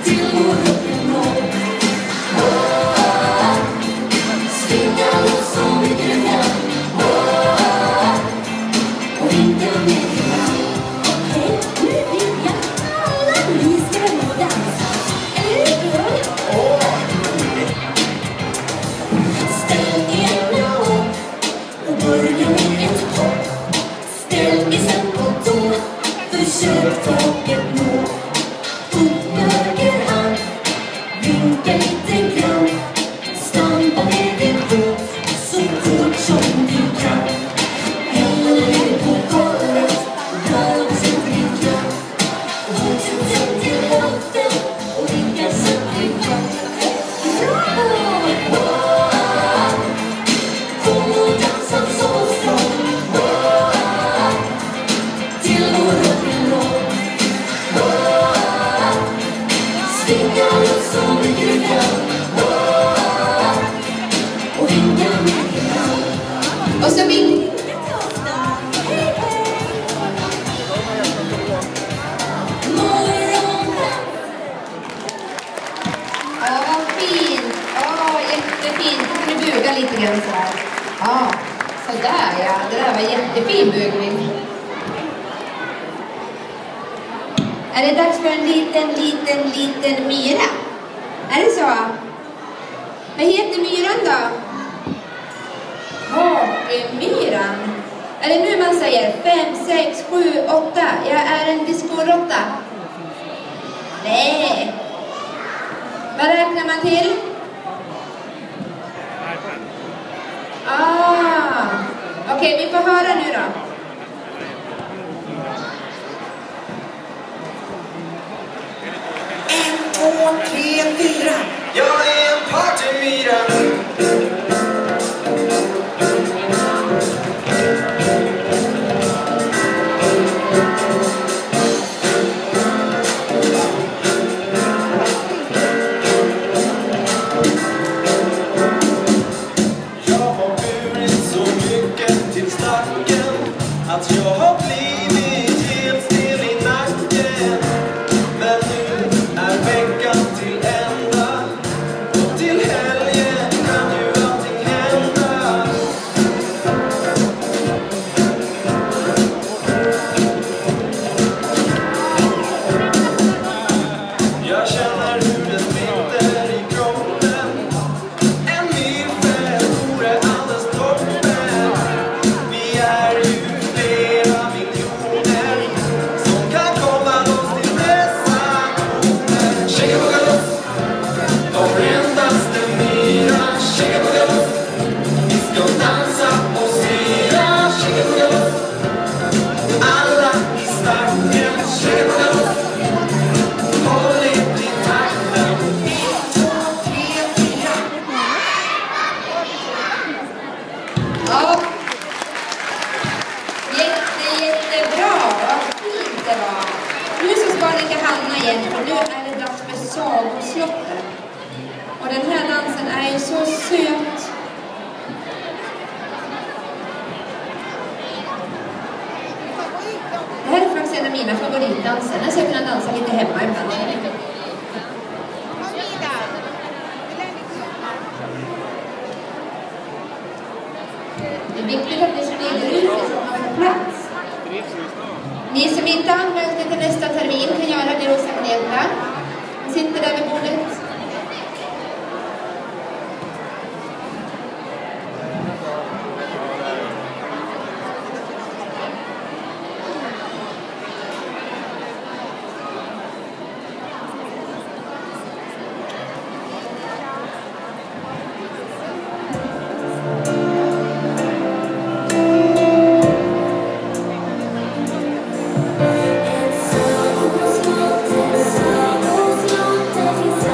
till vår rock'n'roll. Svinga loss som vi kan. Och vinka med ibland. Okej, nu vill jag alla ni ska må dansa. Eller hur? Ställ er upp och börja med ett hopp. Ställ er sen på tå. Försök taket nå. Upp med höger hand. Vinka lite grann. Stampa med din fot så fort som du kan. Händerna ner på golvet. Rör sig till kraft. Fortsätt till luften och vinka så till kraft. Bravo! Kom och dansa så strong. Till vår rock'n'roll. Svinga loss som vi kan. Och vinka med ibland. Och så vinka. Hej, hej! Morgondans. Ja, vad fint. Ja, jättefint. Kan du buga lite grann så här? Ja, sådär ja. Det där var jättefin bugning. Är det dags för en liten myra? Är det så? Vad heter myran då? Myran. Är det nu man säger 5, 6, 7, 8? Jag är en discorotta. Nej. Vad räknar man till? Okej, vi får höra nu då. 1, 2, 3, 4. Jag är en partymyra. Jag har burit så mycket till stacken att jag har blivit helt stel i nacken. Men nu är veckan till ända och till helgen kan ju allting hända. Jag känner hur det smittar i kroppen. En myrfäll vore alldeles toppen. Vi är ju flera miljoner som kan komma loss till dessa toner. Shake it, bugga loss, varendaste myra. Shake it, bugga loss, vi ska dansa och styra. Shake it, bugga loss, alla i stacken. Shake it, bugga loss, håll inte i takten. 1, 2, 3, 4. Ja. Jättebra. Vad fint det var. Nu så ska ni till Hanna igen. Och nu är det dags för sagoslottet. Och den här dansen är ju så söt. Det här är faktiskt en av mina favoritdanser. Den ska jag kunna dansa lite hemma ibland. Det är viktigt att ni sprider ut det så att man får plats. Ni som inte anmält er till nästa termin kan göra det hos Agneta. Hon sitter där vid bordet. Ett sagoslott finns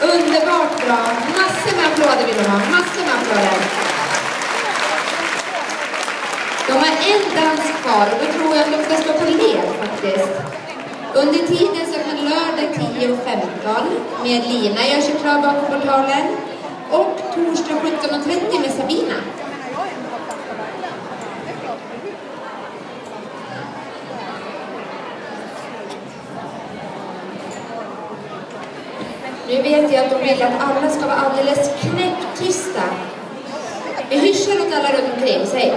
Underbart bra. Massor med applåder vill de ha. Massor med applåder. De har en dans kvar och då tror jag att de ska stå på led faktiskt. Under tiden så kan lördag 10:15 med Lina gör sig klar bakom portalen. Och torsdag 17:30 med Sabina. Nu vet jag att de vill att alla ska vara alldeles knäpptysta. Vi hyschar åt alla runt omkring. Säg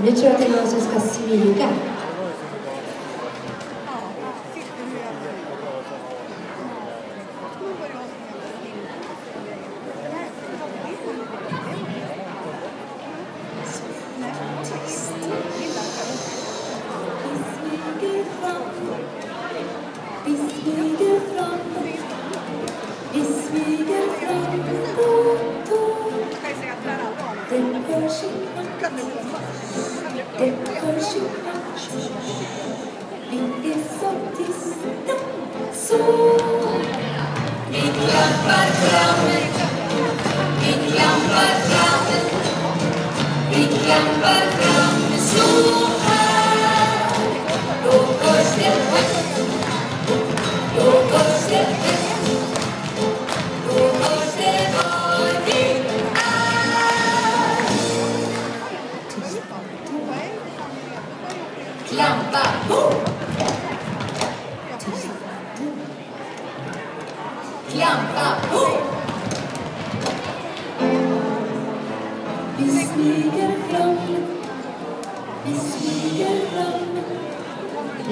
nu tror jag att det är någon som ska smyga.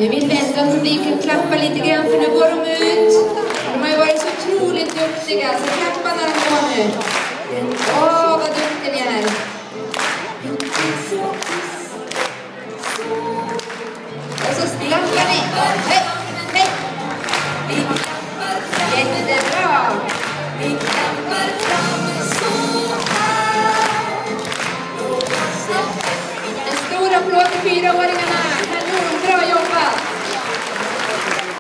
Nu vill vänta att publiken klappar lite grann för nu går de ut. De har ju varit så otroligt duktiga så klappa när de går ut. Åh, vad duktiga ni är. Och så klappar ni. Hej!